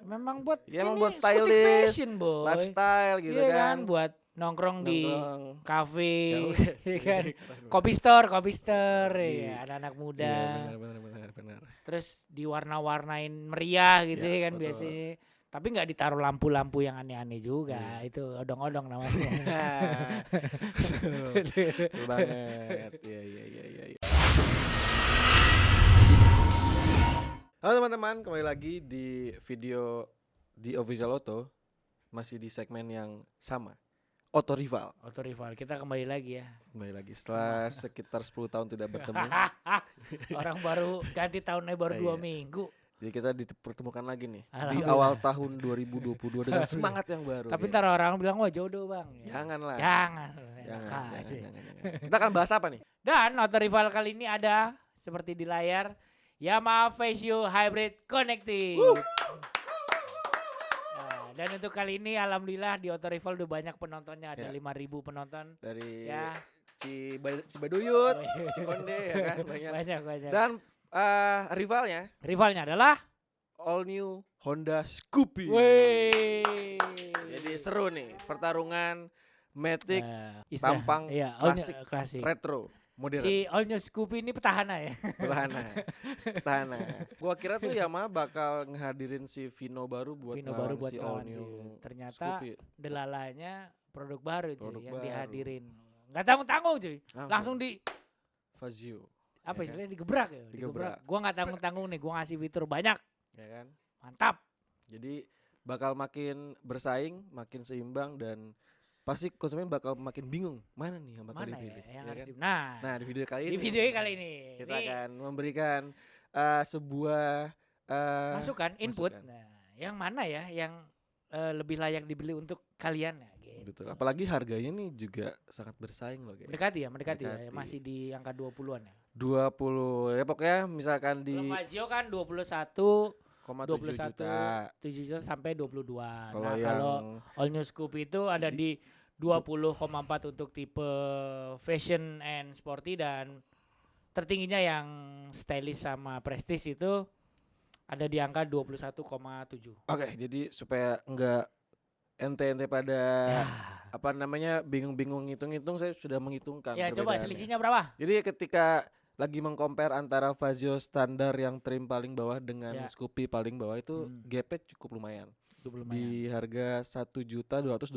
memang buat emang ini buat Scoopy stylish, fashion boy. lifestyle gitu Iya kan. buat nongkrong di kafe, Iya kan. Kopi store ya, anak-anak muda. Iya benar. Terus diwarna-warnain meriah gitu Iya, ya kan betul. biasanya. Tapi nggak ditaruh lampu-lampu yang aneh-aneh juga. Itu odong-odong namanya. Betul banget. Iya. Halo teman-teman, kembali lagi di video di Official Auto. Masih di segmen yang sama, Auto Rival. Kita kembali lagi ya. Kembali lagi setelah sekitar 10 tahun tidak bertemu. Orang baru ganti tahunnya baru 2 Iya. minggu. Jadi kita dipertemukan lagi nih di Alhamdulillah. awal tahun 2022 dengan semangat yang baru. Tapi ya. ntar orang bilang wah jodoh bang. Janganlah. Jangan. Jangan. Kita akan bahas apa nih? Dan Auto Rival kali ini ada seperti di layar Yamaha Faceo Hybrid Connected. Nah, dan untuk kali ini alhamdulillah di Auto Rival udah banyak penontonnya, ada 5.000 penonton Dari ya. Cibaduyut, Cikonde ya kan Banyak. Dan rivalnya adalah all new Honda Scoopy. Wey. Jadi seru nih pertarungan Matic Tampang klasik retro modern. Si all new Scoopy ini petahana ya. Petahana. Gua kira tuh Yamaha bakal ngehadirin si Vino baru buat si all new. Ternyata Scoopy. delalanya produk baru cuy yang baru. dihadirin. Enggak tanggung-tanggung cuy. Langsung di Fazio. Apa istilahnya digebrak ya? Digebrak. Gua enggak tanggung-tanggung nih, gua ngasih fitur banyak. Ya kan? Mantap. Jadi bakal makin bersaing, makin seimbang dan pasti konsumen bakal makin bingung mana nih yang bakal dipilih. Ya, ya kan? Nah, di video kali ini kita akan memberikan sebuah masukan, input. Nah, yang mana ya yang lebih layak dibeli untuk kalian ya, gitu. Betul. Apalagi harganya nih juga sangat bersaing loh guys. Mendekati ya, masih di angka 20-an ya. 20 ya pokoknya misalkan di Fazio kan 21 juta. 7 juta sampai 22. Kalau all new Scoopy itu ada di 20,4 untuk tipe fashion and sporty, dan tertingginya yang stylish sama prestige itu ada di angka 21,7. Oke, jadi supaya enggak ente pada apa namanya bingung-bingung ngitung-ngitung, saya sudah menghitungkan. Ya coba selisihnya berapa? Jadi ketika lagi meng-compare antara Fazio standar yang trim paling bawah dengan Scoopy paling bawah itu gapnya cukup lumayan. Di harga 1.225.000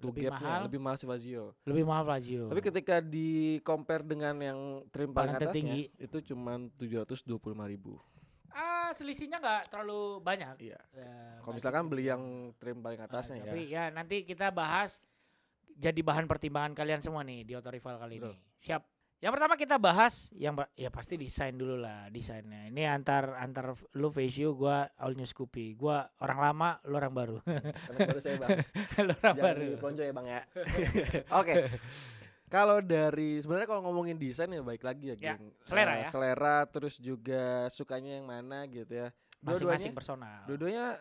tuh gapnya lebih mahal si Fazio. Tapi ketika di compare dengan yang trim paling atasnya itu cuma 725.000. Selisihnya nggak terlalu banyak. Iya. Kalau misalkan beli yang trim paling atasnya ya. Tapi ya nanti kita bahas jadi bahan pertimbangan kalian semua nih di Auto Rival kali ini. Siap. Yang pertama kita bahas yang ya pasti desain dulu lah, desainnya. Ini antar lu Faceo, gua all new Scoopy. Gua orang lama, lu orang baru. Orang baru saya bang. Lu orang Jangan baru. diplonjo ya bang ya. Oke. Kalau dari sebenarnya kalau ngomongin desain ya baik lagi ya, geng. Selera ya. Selera terus juga sukanya yang mana gitu ya. Masing-masing personal. Dua-duanya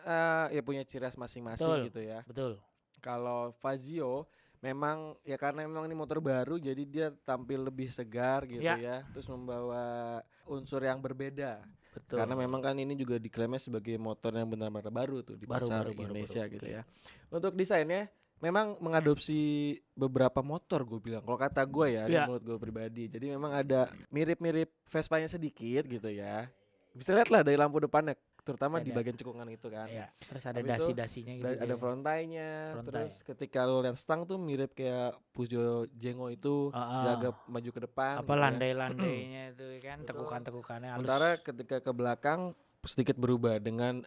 ya punya ciri khas masing-masing gitu ya. Betul. Kalau Fazio memang ya karena memang ini motor baru jadi dia tampil lebih segar gitu ya. Terus membawa unsur yang berbeda. Betul. Karena memang kan ini juga diklaimnya sebagai motor yang benar-benar baru tuh di pasar Indonesia gitu ya. Untuk desainnya memang mengadopsi beberapa motor gue bilang. Kalau kata gue ya, menurut gue pribadi. Jadi memang ada mirip-mirip Vespanya sedikit gitu ya. Bisa lihat lah dari lampu depannya, terutama di bagian cekungan itu kan. Iya. Terus ada dasi-dasinya gitu. Ada frontainya. Terus ketika lo lihat stang tuh mirip kayak Peugeot Jengo itu, agak maju ke depan. Apa landai-landainya itu kan, tekukan-tekukannya halus. Sementara ketika ke belakang sedikit berubah dengan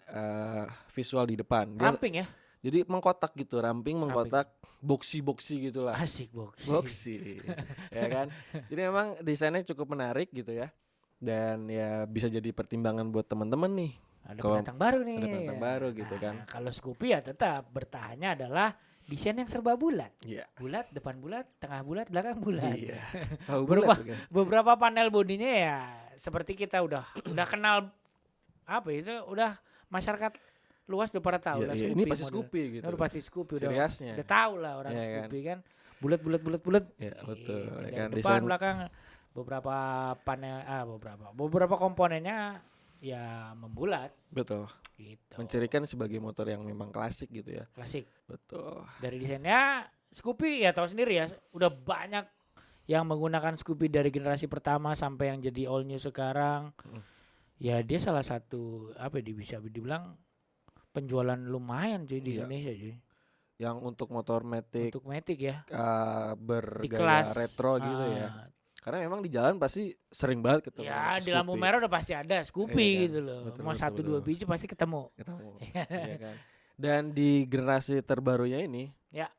visual di depan. Ramping ya. Jadi mengkotak gitu, mengkotak, boxy gitulah. Asik boxy. Ya kan. Jadi memang desainnya cukup menarik gitu ya. Dan ya bisa jadi pertimbangan buat teman-teman nih. Ada pendatang baru nih. Ada pendatang baru gitu kan. Kalau Scoopy ya tetap bertahannya adalah desain yang serba bulat. Iya. Bulat, depan bulat, tengah bulat, belakang bulat. Iya. Beberapa panel bodinya ya seperti kita udah kenal apa itu, udah masyarakat luas udah pada tahu lah. Ini pasti Scoopy gitu. Udah pasti Scoopy udah tahu lah orang Scoopy kan. Bulat. Ya betul. Kan depan belakang beberapa panel beberapa komponennya ya membulat Betul. gitu. Mencirikan sebagai motor yang memang klasik gitu ya. Klasik. Betul. Dari desainnya Scoopy ya tahu sendiri ya, udah banyak yang menggunakan Scoopy dari generasi pertama sampai yang jadi all new sekarang. Ya dia salah satu bisa dibilang penjualan lumayan cuy di Indonesia cuy. Yang untuk motor Matic ya. Bergaya retro gitu ya. Karena memang di jalan pasti sering banget ketemu. Ya Scoopy. di lampu merah udah pasti ada Scoopy kan? gitu loh. Betul, Mau 1-2 biji pasti ketemu. Iya kan. Dan di generasi terbarunya ini ya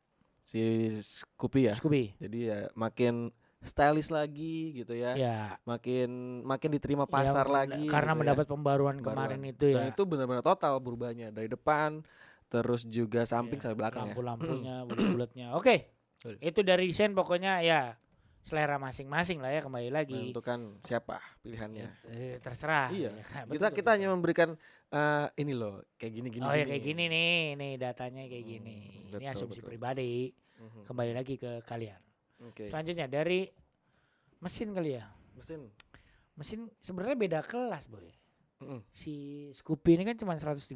si Scoopy ya. Scoopy. Jadi ya makin stylish lagi gitu ya. Makin diterima pasar lagi. Karena gitu mendapat pembaruan kemarin itu ya. Dan itu benar-benar total berubahnya dari depan terus juga samping sampai belakang lampu-lampunya, bulat-bulatnya. Oke. Itu dari desain pokoknya ya selera masing-masing lah ya, kembali lagi. Menentukan siapa pilihannya. Terserah. Iya. Ya, kita hanya memberikan ini loh kayak gini. Kayak gini nih datanya kayak gini. Ini asumsi pribadi. Kembali lagi ke kalian. Selanjutnya dari mesin kali ya. Mesin sebenarnya beda kelas boy. Si Scoopy ini kan cuma 113.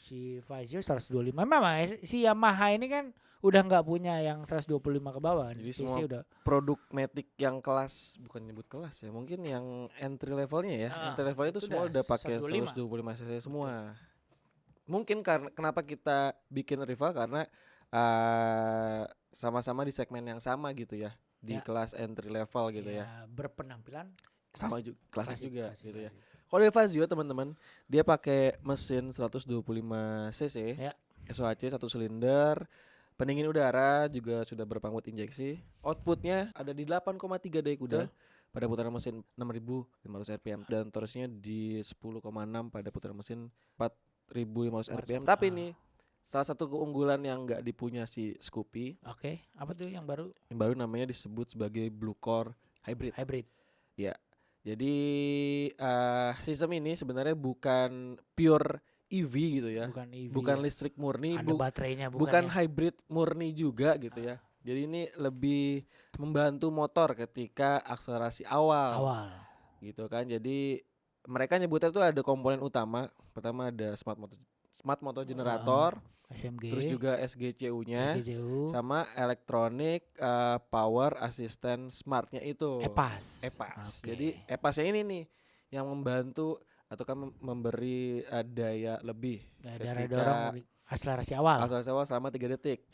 Si Fazio 125. Memang si Yamaha ini kan udah nggak punya yang 125 ke bawah. Jadi semua udah produk Matic yang kelas, bukan nyebut kelas ya, mungkin yang entry levelnya ya. Entry levelnya itu semua udah pakai 125 cc semua. Mungkin karena kenapa kita bikin rival karena sama-sama di segmen yang sama gitu ya, di kelas entry level gitu ya. Berpenampilan sama juga, klasik juga gitu ya. Kalau dari Fazio teman-teman, dia pakai mesin 125 cc, SOHC 1 silinder. Pendingin udara juga sudah berpanggut injeksi. Outputnya ada di 8,3 daya kuda pada putaran mesin 6.500 rpm dan torsinya di 10,6 pada putaran mesin 4.500 rpm. Tapi nih salah satu keunggulan yang nggak dipunya si Scoopy. Apa tuh yang baru? Yang baru namanya disebut sebagai Blue Core Hybrid. Ya. Jadi sistem ini sebenarnya bukan pure EV gitu ya, bukan listrik murni, baterainya bukan hybrid murni juga gitu ya. Jadi ini lebih membantu motor ketika akselerasi awal. Gitu kan. Jadi mereka nyebutnya tuh ada komponen utama. Pertama ada smart motor generator, SMG, terus juga SGCU-nya, sama elektronik power assistant smartnya itu EPAS. Jadi EPAS-nya ini nih yang membantu atau kan memberi daya lebih daya dorong akselerasi awal selama 3 detik.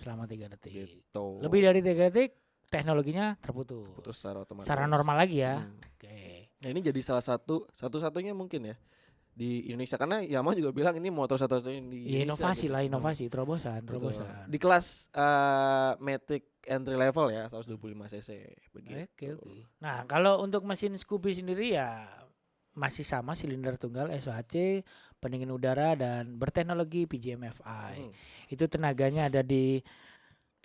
Gitu. Lebih dari 3 detik teknologinya terputus secara otomatis. Secara normal lagi ya. Nah ini jadi satu-satunya mungkin ya di Indonesia, karena Yamaha juga bilang ini motor satu-satunya di Indonesia. Inovasi terobosan. Di kelas Matic entry level ya 125 cc begitu. Nah, kalau untuk mesin Scoopy sendiri ya masih sama silinder tunggal SOHC, pendingin udara dan berteknologi PGM-FI. Itu tenaganya ada di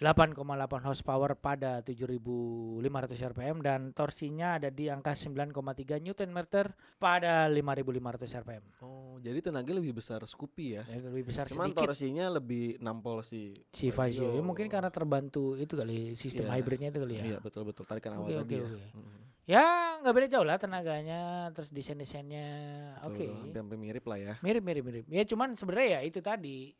8,8 horsepower pada 7.500 rpm dan torsinya ada di angka 9,3 Nm pada 5.500 rpm. Oh, jadi tenaga lebih besar Scoopy ya? Lebih besar cuman sedikit. Torsinya lebih nampol si Fazio. Ya, mungkin karena terbantu itu kali sistem hybridnya itu kali ya. Iya betul tarikan awal tadi ya. Ya nggak beda jauh lah tenaganya, terus desainnya. Hampir mirip lah ya. Mirip. Ya cuman sebenarnya ya itu tadi.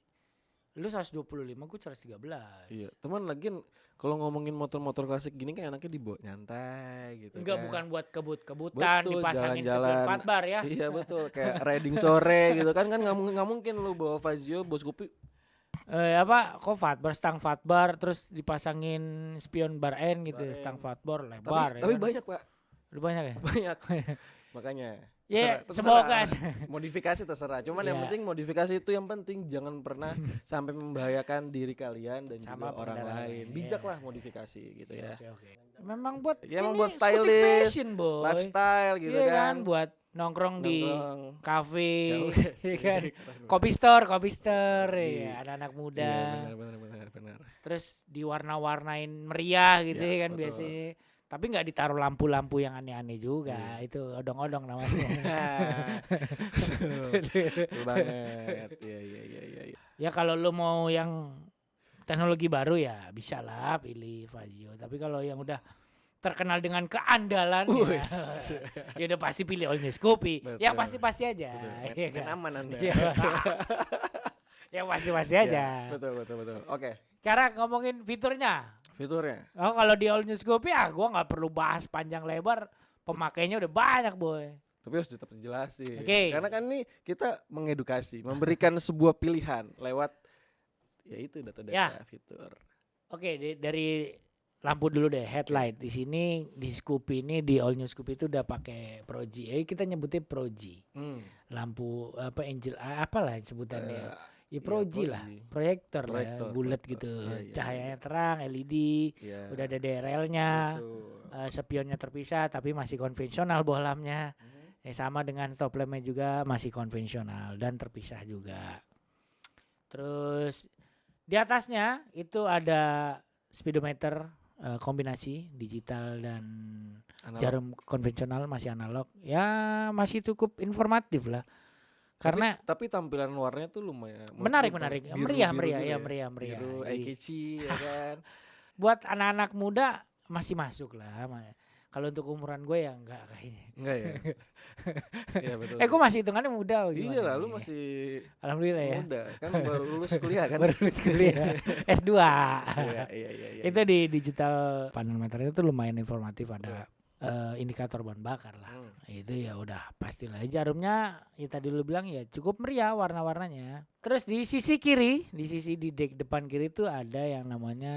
Lu 125, gue 113. Iya, teman lagi kalau ngomongin motor-motor klasik gini kan enaknya dibawa nyantai gitu. Enggak, bukan buat kebut-kebutan, dipasangin jalan-jalan fatbar ya. Iya betul, kayak riding sore gitu kan nggak mungkin lu bawa Fazio, bawa Scoopy. Kok fatbar, stang fatbar, terus dipasangin spion bar end gitu, stang fatbar lebar. Tapi banyak Pak. Udah banyak ya? Banyak. Makanya. Semoga modifikasi terserah. Cuman yang penting modifikasi itu yang penting jangan pernah sampai membahayakan diri kalian dan sama juga orang lain. Bijaklah modifikasi gitu ya. Memang buat stylish, fashion, boy. Lifestyle gitu kan. Buat nongkrong di kafe, kan. Kopi store ya, anak-anak muda. Benar. Terus diwarna-warnain meriah gitu ya kan biasanya. Tapi nggak ditaruh lampu-lampu yang aneh-aneh juga. Itu odong-odong namanya. Betul banget. Iya. Ya kalau lu mau yang teknologi baru ya bisa lah pilih Fazio. Tapi kalau yang udah terkenal dengan keandalannya. Ya udah pasti pilih All New Scoopy. Yang pasti-pasti aja. Iya kan? Aman Anda. Yang pasti-pasti aja. Betul. Oke. Sekarang ngomongin fiturnya. Oh, kalau di All New Scoopy gua nggak perlu bahas panjang lebar. Pemakainya udah banyak, boy. Tapi harus tetap dijelasin. Karena kan ini kita mengedukasi, memberikan sebuah pilihan lewat yaitu data-data fitur. Oke, dari lampu dulu deh, headlight. Di sini di Scoopy ini, di All New Scoopy itu udah pakai Pro G. Kita nyebutnya Pro G. Lampu Angel apalah sebutannya. Ya Pro G lah, proyektor lah, bulat gitu. Cahayanya terang, LED, udah ada DRL-nya, spionnya terpisah tapi masih konvensional bohlamnya. Sama dengan stop lampnya juga masih konvensional dan terpisah juga. Terus di atasnya itu ada speedometer kombinasi digital dan jarum konvensional, masih analog. Ya masih cukup informatif lah. Karena tapi tampilan warnanya tuh lumayan menarik, meriah. Biru, eye-catchy ya kan. Buat anak-anak muda masih masuk lah. Kalau untuk umuran gue ya enggak kayaknya. Enggak ya. Iya betul. Gue masih hitungannya muda gimana? Iya lah, lu masih alhamdulillah ya. Muda. Kan baru lulus kuliah kan. Baru lulus kuliah. S2. Iya. Itu di digital panel meter itu lumayan informatif, ada indikator bahan bakar lah. Itu ya udah pastilah. Jarumnya ya tadi lu bilang ya cukup meriah warna-warnanya. Terus di sisi kiri, di dek depan kiri itu ada yang namanya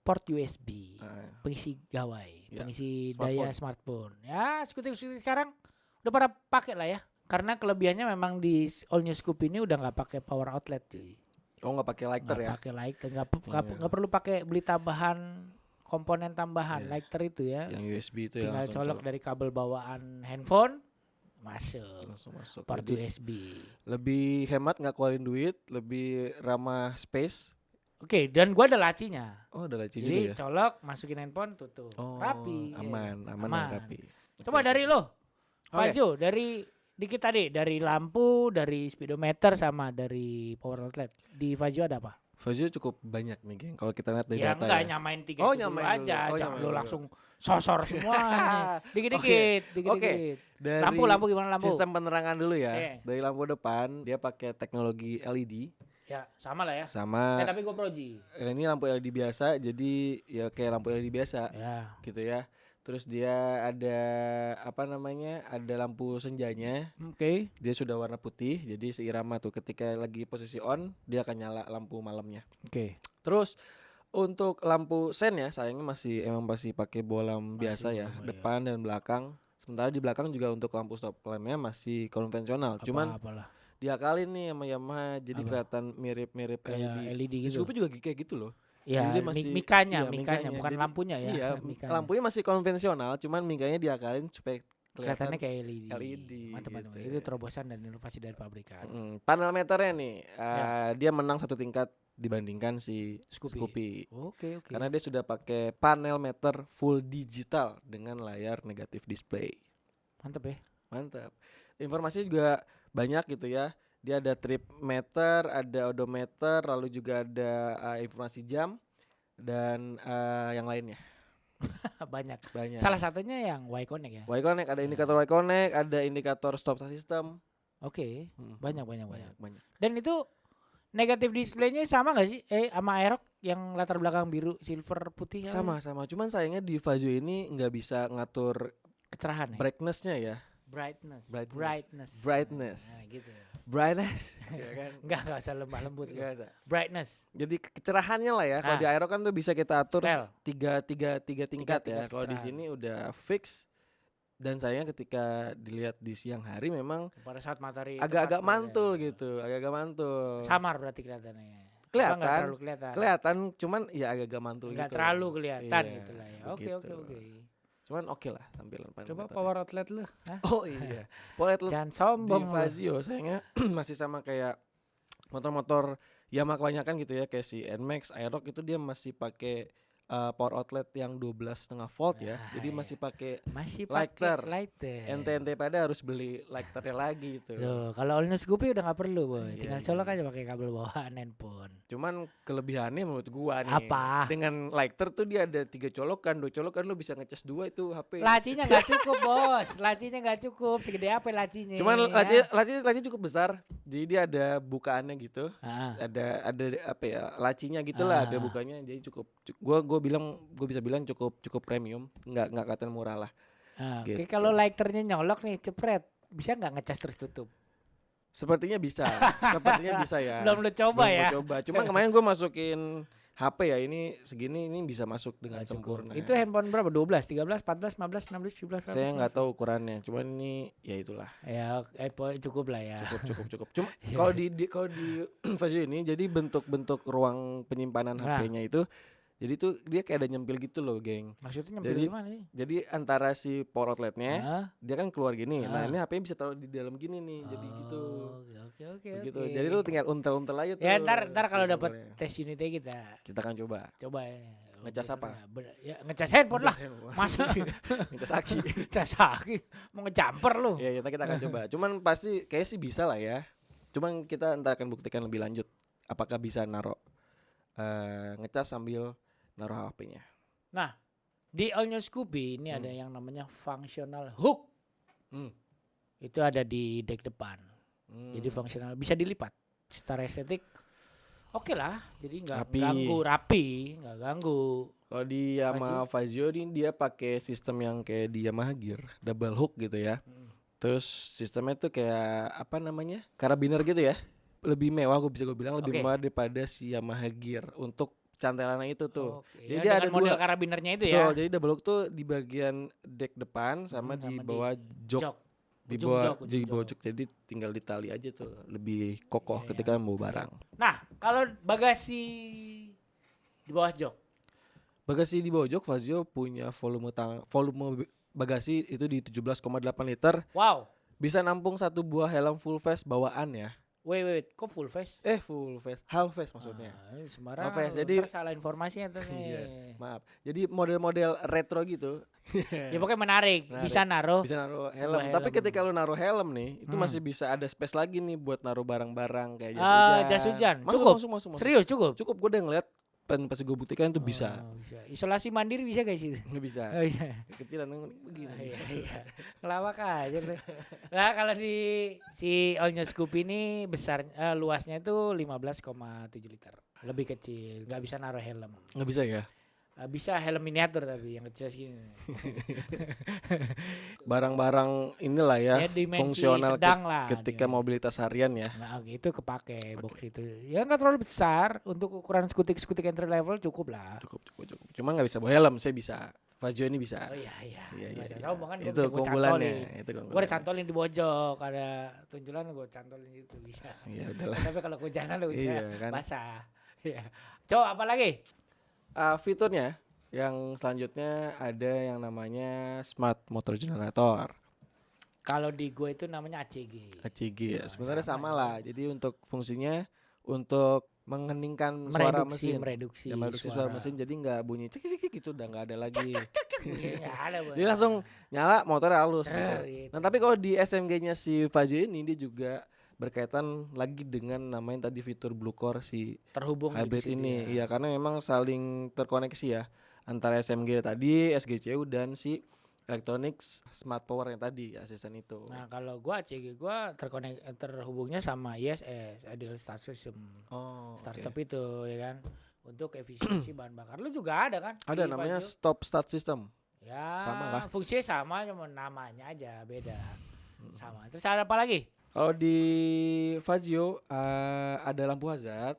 port USB, pengisi gawai, pengisi daya smartphone. Ya, skuter sekarang udah pada pakai lah ya. Karena kelebihannya memang di All New Scoopy ini udah nggak pakai power outlet, cuy. Oh, nggak pakai lighter ya? Nggak pakai lighter, nggak perlu pakai beli tambahan komponen tambahan lighter itu ya. Yang USB itu ya tinggal colok dari kabel bawaan handphone langsung masuk. Port USB. Lebih hemat, nggak keluarin duit, lebih ramah space. Oke, dan gua ada lacinya. Oh, ada laci jadi juga ya. Colok, masukin handphone, tutup. Rapi. Aman dan rapi. Coba dari lo, Fazio, dari dikit tadi, dari lampu, dari speedometer sama dari power outlet. Di Fazio ada apa? Fazio cukup banyak nih, geng. Kalau kita lihat dari ya data enggak, nyamain 3 dulu aja. Jangan lo langsung sosor semua. Dikit-dikit. Dari lampu gimana lampu? Sistem penerangan dulu ya. Dari lampu depan dia pakai teknologi LED. Ya sama lah ya. Sama. Tapi gue Pro G. Ini lampu LED biasa, jadi ya kayak lampu LED biasa. Ya. Gitu ya. Terus dia ada ada lampu senjanya. Oke. Dia sudah warna putih, jadi seirama tuh ketika lagi posisi on dia akan nyala lampu malamnya. Oke. Terus untuk lampu sen ya sayangnya masih pakai bohlam biasa ya, depan dan belakang. Sementara di belakang juga untuk lampu stop lampnya masih konvensional. Cuman diakalin nih sama Yamaha jadi kelihatan mirip-mirip kayak LED gitu. Scoopy juga kayak gitu loh. Ya, mikanya bukan jadi, lampunya ya. Iya, lampunya masih konvensional, cuman mikanya diakalin supaya kelihatannya kayak LED. Mantap. Gitu. Itu terobosan dan inovasi dari pabrikan. Panel meternya nih, dia menang 1 tingkat dibandingkan si Scoopy. Oke. Karena dia sudah pakai panel meter full digital dengan layar negatif display. Mantap ya. Mantap. Informasinya juga banyak gitu ya. Dia ada trip meter, ada odometer, lalu juga ada informasi jam dan yang lainnya. Banyak. Salah satunya yang Y-Connect ya. Y-Connect, ada indikator Y-Connect, ada indikator stop system. Oke. Banyak. Dan itu negatif displaynya sama gak sih? Sama Aerox yang latar belakang biru, silver, putih. Sama. Cuman sayangnya di Fazio ini nggak bisa ngatur kecerahan ya? Brightness-nya ya. Brightness. Nah, gitu. Brightness. Ya kan? Enggak usah lemah lembut. Brightness. Jadi kecerahannya lah ya. Kalau di Aero kan tuh bisa kita atur tiga tingkat ya. Kalau di sini udah fix. Dan sayangnya ketika dilihat di siang hari memang pada saat matahari agak-agak mantul gitu, agak-agak mantul. Samar berarti kelihatannya. Kelihatan, cuman ya agak-agak mantul gitu. Enggak terlalu kelihatan gitu lah ya. Oke. Cuman oke lah tampilan panel. Coba power outlet lu. Oh iya. Power outlet jangan sombong di Fazio sayangnya masih sama kayak motor-motor Yamaha kebanyakan gitu ya, kayak si NMAX, Aerox itu dia masih pakai power outlet yang 12,5 volt ya. Ah, Jadi iya. masih pakai Masih lighter. pakai lighter. ente pada harus beli lighternya lagi gitu. Loh, kalau all news Scoopy udah nggak perlu boy, Iya, tinggal iya, colok iya. aja pakai kabel bawaan handphone. Cuman kelebihannya menurut gua nih. Apa? Dengan lighter tuh dia ada 3 colokan, 2 colokan lu bisa ngecas 2 itu HP. Lacinya nggak cukup bos, lacinya nggak cukup, segede apa lacinya? Cuman ya? laci cukup besar. Jadi dia ada bukaannya gitu. Ah, Ada apa ya? Lacinya gitulah, ada Ah. bukanya. Jadi gua bisa bilang cukup premium, nggak kelihatan murah lah. Oke, Gitu. kalau lighternya nyolok nih, cepret, bisa nggak ngecas terus tutup? Sepertinya bisa ya. Belum lu coba Belum ya? gua coba. Cuman kemarin gua masukin HP ya, ini segini ini bisa masuk dengan Nggak cukup. sempurna. Itu handphone berapa? 12, 13, 14, 15, 16, 17, berapa? Saya nggak tahu ukurannya. Cuman ini ya itulah. Ya, cukup lah ya. Cukup. Cuma kalau di Fazio ini jadi bentuk ruang penyimpanan Nah. HP-nya itu jadi tuh dia kayak ada nyempil gitu loh, geng. Maksudnya nyempil Jadi- gimana sih? Jadi antara si power outletnya Hah? dia kan keluar gini. Nah, Ah. ini HP-nya bisa taruh di dalam gini nih. Jadi gitu. Oke. Begitu. Jadi lu tinggal untel-untel aja tuh. Ya ntar kalau si dapat kabelnya. tes unitnya kita Kita akan coba. coba ya. Ngecas apa? Ya ngecas handphone lah. Masa Ngecas aki. ngecas aki mau ngejumper lu. Ya, kita akan coba. Cuman pasti kayak sih bisa lah ya. Cuman kita ntar akan buktikan lebih lanjut apakah bisa naruh ngecas sambil naruh HP-nya. Nah, di All New Scoopy ini ada yang namanya functional hook. Hmm. Itu ada di deck depan. Hmm. Jadi fungsional bisa dilipat. Secara estetik oke lah. Jadi nggak Rapi. ganggu, rapi, nggak ganggu. Kalau di Yamaha Fazio ini dia pakai sistem yang kayak di Yamaha Gear, double hook gitu ya. Terus sistemnya tuh kayak apa namanya? Karabiner gitu ya. Lebih mewah gue bilang lebih Oke. mewah daripada si Yamaha Gear untuk cantelannya itu tuh. Oke. Jadi Ya, dia dengan ada model dua. karabinernya itu Betul, ya. jadi double hook tuh di bagian deck depan sama Sama di di bawah jok. Jok. Di Ujung bawah jok, ujung di bawah jok. jok. Jadi tinggal ditali aja tuh, lebih kokoh Iya, ketika mau barang. Nah, kalau bagasi di bawah jok. Bagasi di bawah jok Fazio punya volume bagasi itu di 17,8 liter, Wow. bisa nampung satu buah helm full face bawaan ya. Wait, kok full face? Full face, half face maksudnya. Sembarang. Half face, jadi- Ntar salah informasinya tuh nih. Iya, maaf. Jadi model-model retro gitu. Ya pokoknya menarik. Menarik. Bisa naruh. Bisa naruh Sebuah helm. Tapi helm. ketika lu naruh helm nih, itu masih bisa ada space lagi nih buat naruh barang-barang kayak Jas hujan. Masuk, Cukup? masuk. Serius cukup? Cukup, gue udah ngeliat pas gue buktikan itu bisa. Oh, bisa. Isolasi mandiri bisa guys itu. Nggak bisa. Oh, iya. Kecilan begini. Iya. Ngelawak aja lu. Nah, kalau di si All New Scoop ini besar luasnya itu 15,7 liter. Lebih kecil, nggak bisa naruh helm. Nggak bisa ya. Bisa helm miniatur tapi yang kecil segini. Barang-barang inilah ya, Ya, dimensi fungsional sedang lah ketika dia. mobilitas harian ya. Nah, gitu kepake box itu. Ya nggak terlalu besar untuk ukuran skutik entry level cukup lah. Cukup. Cuma nggak bisa bawa helm, saya bisa. Fazio ini bisa. Oh iya. Iya, Nggak iya. usah sombong kan, Itu gua bisa gua keunggulannya. cantolin. Itu Gue keunggulannya. udah cantolin di pojok, ada tunjulan gue cantolin situ bisa. Ya udahlah. Tapi kalau hujanan lu Iya, kan. basah. Iya. Coba apa lagi? Fiturnya yang selanjutnya ada yang namanya Smart Motor Generator. Kalau di gue itu namanya ACG. ACG ya. Sebenarnya sama lah. Jadi untuk fungsinya untuk mengheningkan suara mesin. Mereduksi Ya, mereduksi suara mesin jadi nggak bunyi cek gitu udah nggak ada lagi. Iya, nggak ada, Bang. Jadi langsung nyala motor halus gitu. Gitu. Nah, tapi kalau di SMG-nya si Fazio ini dia juga berkaitan lagi dengan namanya tadi fitur Blue Core si Terhubung di hybrid situ ini. ya. Iya, karena memang saling terkoneksi ya antara SMG tadi, SGCU dan si Electronics Smart Power yang tadi asisten itu. Nah, kalau gue ACG gue terhubungnya sama ISS, Ideal Start System. Start stop itu ya kan. Untuk efisiensi bahan bakar. Lu juga ada kan? Ada di namanya Fazio? Stop Start System. Ya, sama lah. fungsinya sama, cuma namanya aja beda. Sama. Terus ada apa lagi? Kalau di Fazio ada lampu hazard.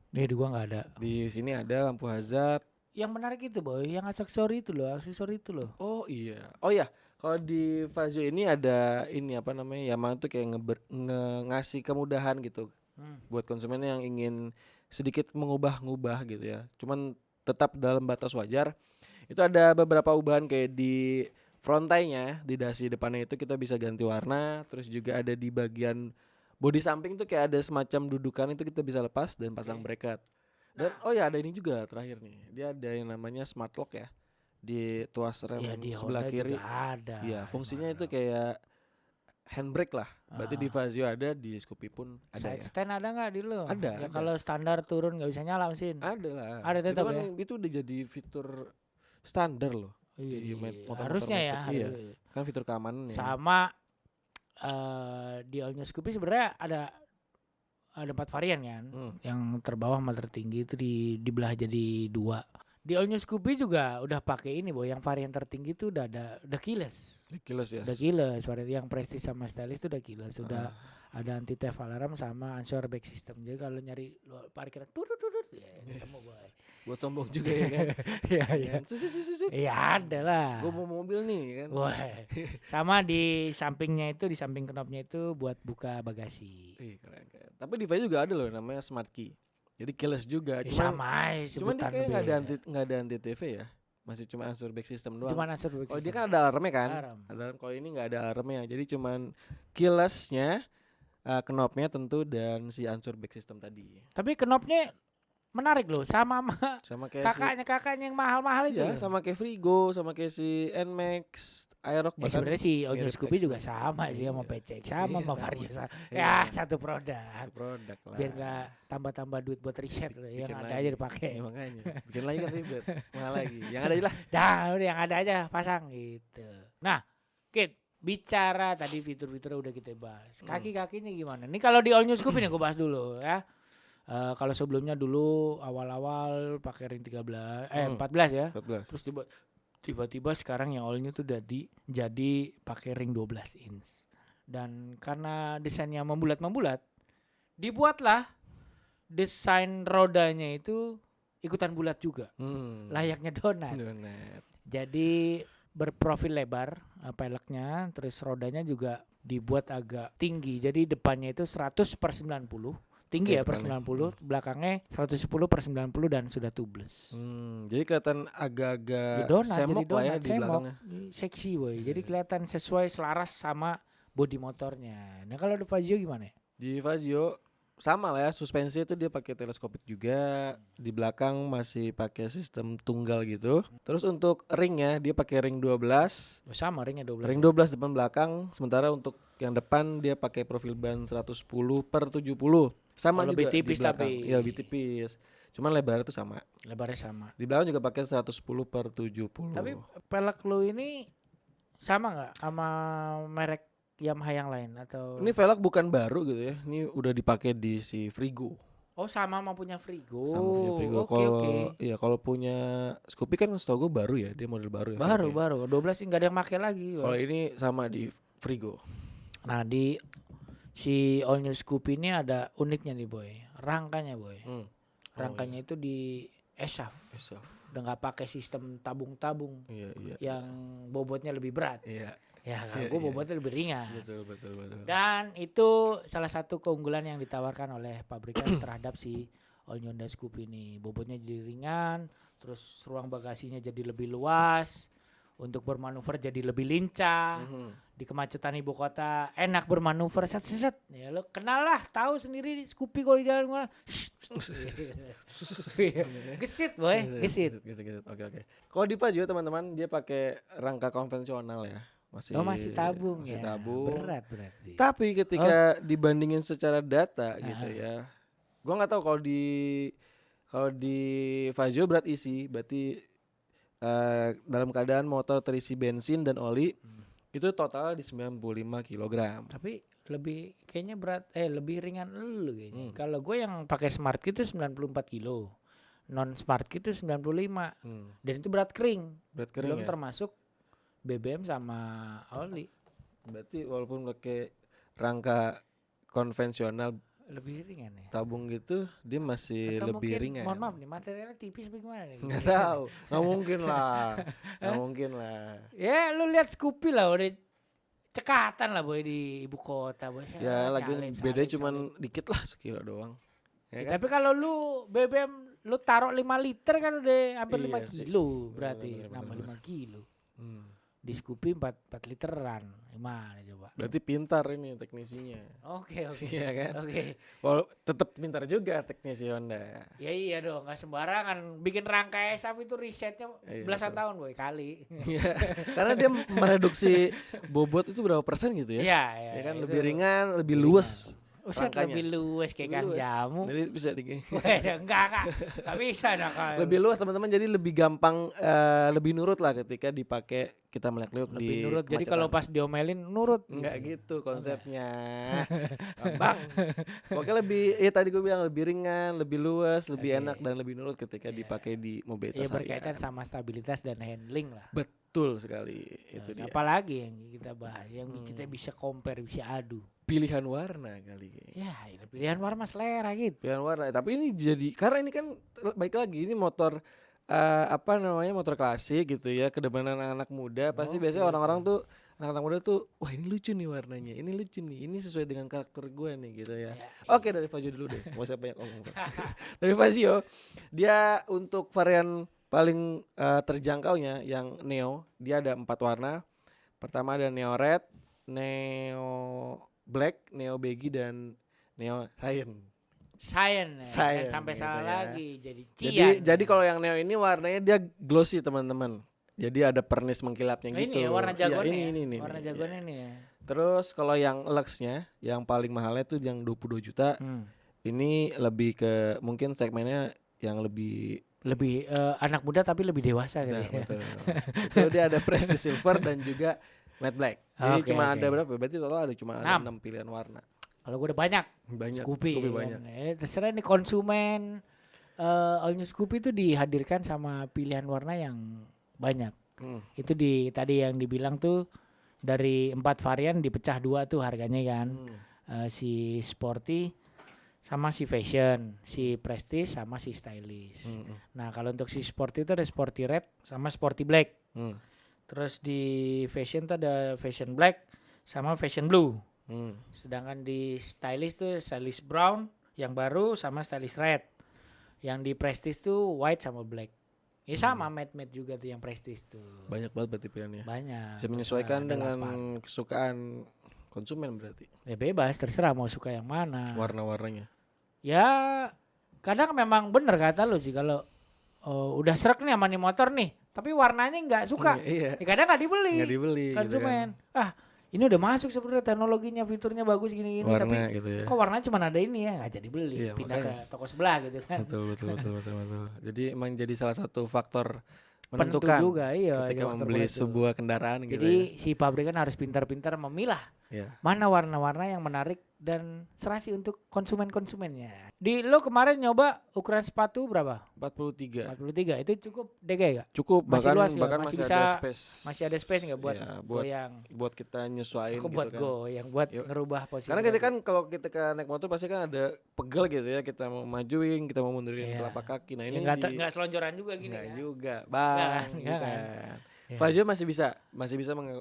Di gua nggak ada. Di sini ada lampu hazard. Yang menarik itu boy, yang aksesori itu loh, Oh iya. Oh iya. Kalau di Fazio ini ada ini apa namanya? Yamaha tuh kayak ngasih kemudahan gitu buat konsumen yang ingin sedikit mengubah-ngubah gitu ya. Cuman tetap dalam batas wajar. Itu ada beberapa ubahan kayak di frontai-nya, di dasi depannya itu kita bisa ganti warna, terus juga ada di bagian bodi samping tuh kayak ada semacam dudukan itu kita bisa lepas dan pasang bracket. Dan ada ini juga terakhir nih. Dia ada yang namanya smart lock ya. Di tuas rem Ya, di sebelah Honda kiri. juga ada. Iya, fungsinya Smart itu lock. kayak handbrake lah. Berarti di Fazio ada, di Scoopy pun ada Side ya. stand ada nggak di lu? Ada, Ya ada. kalau standar turun nggak bisa nyala mesin. Ada lah. Ada tetap itu kan ya? Itu udah jadi fitur standar loh. Iya, Di motor-motor harusnya ya. Matic. Iya. Kan fitur keamanan ya. Sama di All New Scoopy sebenarnya ada 4 varian kan. Yang terbawah sama tertinggi itu dibelah jadi 2. Di All New Scoopy juga udah pakai ini boy, yang varian tertinggi itu udah keyless. Keyless ya. Udah keyless, varian yang Prestige sama Stylish itu udah keyless. Sudah ada anti theft alarm sama answer back system. Jadi kalau nyari parkiran ya ketemu boy. Buat sombong juga ya kan. Iya. Iya ada lah. Gue mau mobil nih kan. Wah. Sama di sampingnya itu, di samping knopnya itu buat buka bagasi. Keren. Tapi di Vario juga ada loh namanya Smart Key. Jadi keyless juga. Sama cuman dia kayak nggak ada anti TV ya. Masih cuma answer back system doang. Cuma answer back system. Dia kan ada alarmnya kan. Alarm. Kalau ini nggak ada alarmnya. Jadi cuman keylessnya, knopnya tentu dan si answer back system tadi. Tapi knopnya menarik loh, sama kayak kakaknya yang mahal-mahal itu. Ya, sama kayak Frigo, sama kayak si Nmax, Aerox. Ya sebenarnya si All New Scoopy juga sama sih sama PCX, sama Vario. Ya satu produk. Lah. Biar nggak tambah-tambah duit buat riset loh, yang ada aja dipakai. Ya, makanya. Bikin lagi kan ribet, mahal lagi. Yang ada aja lah. Udah yang ada aja pasang gitu. Nah, Kit, bicara tadi fitur-fitur udah kita bahas. Kaki-kakinya gimana? Ini kalau di All New Scoopy nih gue bahas dulu ya. Kalau sebelumnya dulu awal-awal pakai ring 14 ya. 14. Terus tiba-tiba sekarang yang all new tuh jadi pakai ring 12 inch. Dan karena desainnya membulat-membulat, dibuatlah desain rodanya itu ikutan bulat juga. Layaknya donat. Jadi berprofil lebar peleknya, terus rodanya juga dibuat agak tinggi. Jadi depannya itu 100/90. Tinggi ya per 90, belakangnya 110/90 dan sudah tubeless. Jadi kelihatan agak-agak semok lah ya di belakangnya. Seksi boy. Jadi kelihatan sesuai selaras sama bodi motornya. Nah kalau di Fazio gimana? Di Fazio sama lah ya, suspensi itu dia pakai teleskopik juga. Di belakang masih pakai sistem tunggal gitu. Terus untuk ringnya dia pakai ring 12. Sama ringnya 12. Ring 12 depan belakang. Sementara untuk yang depan dia pakai profil ban 110/70. Sama juga lebih tipis di belakang. tapi. Iya lebih tipis. Cuman lebarnya tuh sama. Lebarnya sama. Di belakang juga pakai 110/70. Tapi pelek lu ini sama nggak sama merek Yamaha yang lain atau? Ini velg bukan baru gitu ya. Ini udah dipakai di si Frigo. Oh sama punya Frigo. Sama punya Frigo. Iya kalau punya Scoopy kan setahu gue baru ya. Dia model baru ya. Baru. 12 sih nggak ada yang pakai lagi. Kalau ini sama di Frigo. Nah di si All New Scoopy ini ada uniknya nih boy, rangkanya boy. Rangkanya itu di ESAF. Udah nggak pakai sistem tabung-tabung. Iya. Yang bobotnya lebih berat. Iya. Ya kalau gue bobotnya lebih ringan. Betul. Dan itu salah satu keunggulan yang ditawarkan oleh pabrikan terhadap si All New Honda Scoopy ini. Bobotnya jadi ringan, terus ruang bagasinya jadi lebih luas. Untuk bermanuver jadi lebih lincah. Di kemacetan ibu kota enak bermanuver set. Ya lo kenal lah, tahu sendiri Scoopy kalau di jalan mana. Gesit boy, gesit. Oke. Kalau di Pajero teman-teman dia pakai rangka konvensional ya. Masih tabung masih ya. tabung. Berat berarti. Tapi ketika dibandingin secara data gitu ya. Gua nggak tahu kalau di Fazio berat isi, berarti dalam keadaan motor terisi bensin dan oli itu total di 95 kg. Tapi lebih kayaknya lebih ringan lu kayaknya. Kalau gue yang pakai Smart Kit itu 94 kilo. Non Smart Kit itu 95. Dan itu berat kering. Belum ya? termasuk BBM sama oli. Berarti walaupun pakai rangka konvensional lebih ringan ya. Tabung gitu dia masih atau lebih mungkin, ringan. Mohon maaf nih materialnya tipis bagaimana nih? Nggak tahu, nggak mungkin lah. Ya lu lihat Scoopy lah udah cekatan lah boy di ibu kota boy. Ya lagi beda cuman dikit lah sekilo doang. Ya kan? Tapi kalau lu BBM lu taruh 5 liter kan udah hampir 5 kilo berarti. Nambah 5 kilo. Di Scoopy 4 literan. Gimana coba? Berarti pintar ini teknisinya. Oke. Iya kan? Oke. Kalau tetap pintar juga teknisi Honda. Ya iya dong, nggak sembarangan bikin rangkai SAF itu risetnya belasan tahun boy kali. Iya. Karena dia mereduksi bobot itu berapa persen gitu ya? Iya, Ya kan lebih ringan, lebih luas. Uset lebih luas kayak kang jamu. Jadi bisa enggak bisa kalau lebih luas teman-teman, jadi lebih gampang lebih nurut lah ketika dipakai kita melek-lek di lebih nurut. Jadi kalau pas diomelin nurut. Enggak gitu konsepnya. Bang. Pokoknya lebih tadi gue bilang lebih ringan, lebih luas, lebih enak dan lebih nurut ketika dipakai di mobilitas. Iya, berkaitan sama stabilitas dan handling lah. Betul sekali. Itu dia. Apalagi yang kita bahas, yang kita bisa compare, bisa adu. Pilihan warna kali. Ya, pilihan warna selera gitu. Pilihan warna. Tapi ini jadi karena ini kan baik lagi ini motor motor klasik gitu ya, kedepanan anak-anak muda. Pasti biasanya orang-orang tuh anak-anak muda tuh wah ini lucu nih warnanya, ini lucu nih, ini sesuai dengan karakter gue nih gitu ya. Oke, dari Fazio dulu deh, nggak usah banyak ngomong. Dari Fazio, dia untuk varian paling terjangkaunya yang Neo, dia ada 4 warna. Pertama ada Neo Red, Neo Black, Neo Baggy dan Neo Science sampai gitu salah ya. lagi jadi cian. Jadi kalau yang Neo ini warnanya dia glossy teman-teman. Jadi ada pernis mengkilapnya gitu. Ini ya warna jagoannya. Iya, ini. Warna jagoannya ini ya. Terus kalau yang Luxnya yang paling mahalnya tuh yang 22 juta. Ini lebih ke mungkin segmennya yang lebih anak muda tapi lebih dewasa gitu. Betul. Itu dia ada Prestige Silver dan juga Matte Black. Jadi cuma ada berapa? Berarti total ada cuma 6 pilihan warna. Kalau gue udah banyak Scoopy banyak. Ini terserah nih konsumen All New Scoopy itu dihadirkan sama pilihan warna yang banyak. Itu tadi yang dibilang tuh dari 4 varian dipecah 2 tuh harganya kan. Si Sporty sama si Fashion, si Prestige sama si Stylish. Nah kalau untuk si Sporty itu ada Sporty Red sama Sporty Black. Terus di Fashion tuh ada Fashion Black sama Fashion Blue. Sedangkan di Stylish tuh Stylish Brown yang baru sama Stylish Red. Yang di Prestige tuh white sama black. Ya sama matte juga tuh yang Prestige tuh. Banyak banget berarti pilihannya. Banyak. Bisa menyesuaikan dengan kesukaan konsumen berarti. Ya bebas, terserah mau suka yang mana. Warna-warnanya. Ya kadang memang bener kata lu sih kalau udah srek nih sama nih motor nih, tapi warnanya nggak suka. Iya. Ya kadang nggak dibeli. Gitu Konsumen. kan. Ini udah masuk sebenarnya teknologinya, fiturnya bagus gini-gini, warna, tapi gitu ya. kok warnanya cuma ada ini ya, nggak jadi beli, Iya, pindah makanya. ke toko sebelah gitu kan. Betul. Jadi emang jadi salah satu faktor Penentu menentukan juga, iya, ketika faktor membeli penentu. sebuah kendaraan gitu Jadi ya. si pabrikan harus pintar-pintar memilah Iya. mana warna-warna yang menarik dan serasi untuk konsumennya. Lo kemarin nyoba ukuran sepatu berapa? 43. 43. Itu cukup DG gak? Cukup, Masih bahkan luas ya? bahkan Masih masih bisa- ada space. Masih ada space nggak buat Ya, goyang? buat kita nyesuaiin Aku gitu buat kan. goyang, buat Yuk. ngerubah posisi. Karena kita kan kalau kita naik motor pasti kan ada pegel gitu ya, kita mau majuin, kita mau mundurin Iya. telapak kaki. Nah, ini nggak selonjoran juga gini enggak ya. juga, Bang. Enggak kan? Bukan. Ya. Fazio masih bisa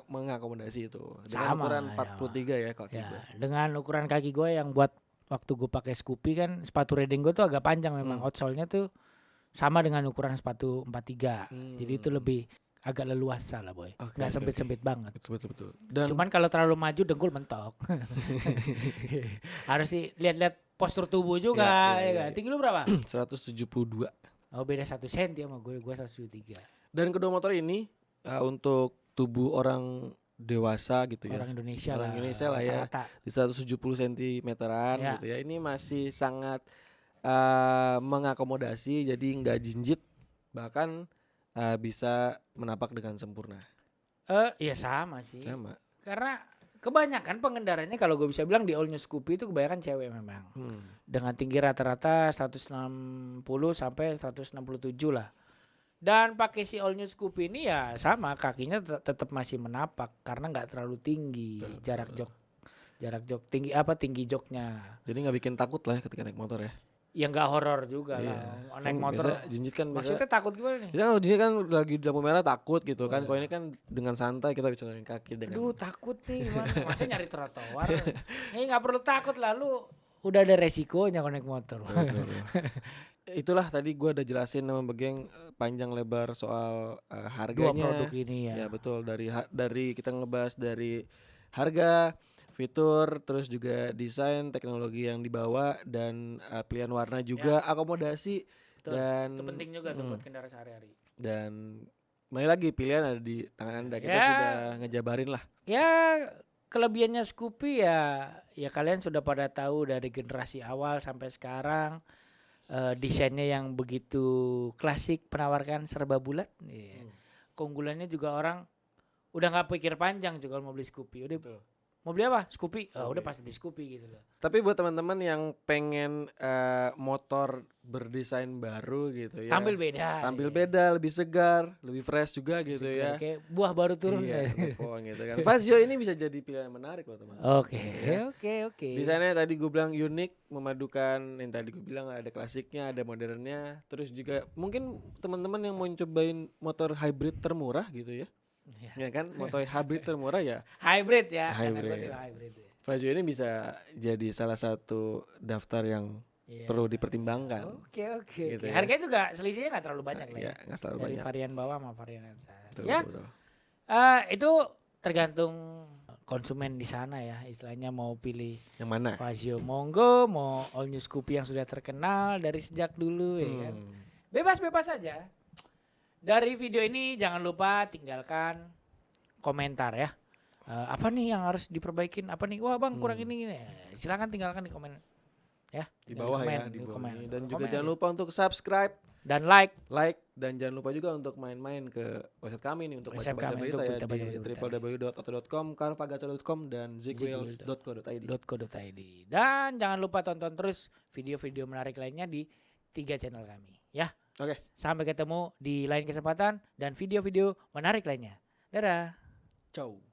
mengakomodasi itu dengan Sama, ukuran ya. 43 ya kaki Ya, gue. dengan ukuran kaki gue yang buat waktu gue pakai Scoopy kan sepatu riding gue tuh agak panjang memang. Outsole-nya tuh sama dengan ukuran sepatu 43. Jadi itu lebih agak leluasa lah boy. Oke, Nggak oke, sempit-sempit banget. Betul. Dan Cuman kalau terlalu maju dengkul mentok. Harus sih lihat-lihat postur tubuh juga. Ya, Ya kan? Tinggi lu berapa? 172. Oh beda 1 cm sama gue 173. Dan kedua motor ini untuk tubuh orang dewasa gitu ya. Orang Indonesia lah ya. rata-rata. Di 170 cm-an Ya. gitu ya. Ini masih sangat mengakomodasi, jadi nggak jinjit, bahkan bisa menapak dengan sempurna. Iya sama sih. Sama. Karena kebanyakan pengendaranya kalau gue bisa bilang di All New Scoopy itu kebanyakan cewek memang. Dengan tinggi rata-rata 160 sampai 167 lah. Dan pakai si All New Scoopy ini ya sama, kakinya tetap masih menapak karena nggak terlalu tinggi. Jarak jok tinggi joknya. Jadi nggak bikin takut lah ya ketika naik motor ya. Ya nggak horor juga lah. Naik motor. Biasa jinjit kan Maksudnya takut gimana nih? Biasanya kalau jinjit kan lagi di lampu merah takut gitu kan. Kalau ini kan dengan santai kita bisa ngeliatin kaki dengan. Aduh takut nih gimana? Masa nyari trotoar? Nggak perlu takut lah, lu udah ada resikonya kalau naik motor. itulah tadi gua udah jelasin sama Begeng panjang lebar soal Dua harganya. produk ini ya. Ya betul, dari kita ngebahas dari harga, fitur, terus juga desain, teknologi yang dibawa dan pilihan warna juga, akomodasi. Betul. Dan Itu penting juga tuh buat kendaraan sehari-hari. Dan kembali lagi pilihan ada di tangan Anda. Kita Ya. sudah ngejabarin lah. Ya kelebihannya Scoopy ya kalian sudah pada tahu dari generasi awal sampai sekarang. Desainnya yang begitu klasik, penawarkan serba bulat. Keunggulannya juga orang udah nggak pikir panjang juga mau beli Scoopy. Udah mau beli apa? Scoopy. Udah pasti beli Scoopy gitu loh. Tapi buat teman-teman yang pengen motor berdesain baru gitu ya. Tampil beda. Beda, lebih segar, lebih fresh juga gitu Segar, ya. kayak buah baru turun. Iya, telepon gitu kan. Fazio ini bisa jadi pilihan yang menarik loh teman-teman. Oke. Desainnya tadi gue bilang unik, memadukan yang tadi gue bilang ada klasiknya, ada modernnya. Terus juga mungkin teman-teman yang mau cobain motor hybrid termurah gitu ya. Ya kan, motor hybrid termurah ya. Hybrid ya. Hybrid. Fazio ini bisa jadi salah satu daftar yang perlu dipertimbangkan. Oke. Gitu ya. Harganya juga selisihnya nggak terlalu banyak lah ya. Nggak terlalu Dari banyak. varian bawah sama varian atas. Betul, Ya. betul. Itu tergantung konsumen di sana ya. Istilahnya mau pilih Yang mana? Fazio monggo, mau all new Scoopy yang sudah terkenal dari sejak dulu ya kan. Bebas aja. Dari video ini jangan lupa tinggalkan komentar ya. Apa nih yang harus diperbaikin? Apa nih? Wah bang kurang ini. Silakan tinggalkan di komen. Ya. Di bawah komen, ya, di bawah komen. ini. Dan juga Komen jangan aja. lupa untuk subscribe, Dan like. dan jangan lupa juga untuk main-main ke website kami nih untuk Website baca-baca kami berita untuk ya baca-baca di berita. www.auto.com, carvagaca.com dan zigwheels.co.id. .co.id. Dan jangan lupa tonton terus video-video menarik lainnya di 3 channel kami ya. Oke. Sampai ketemu di lain kesempatan dan video-video menarik lainnya. Dadah. Ciao.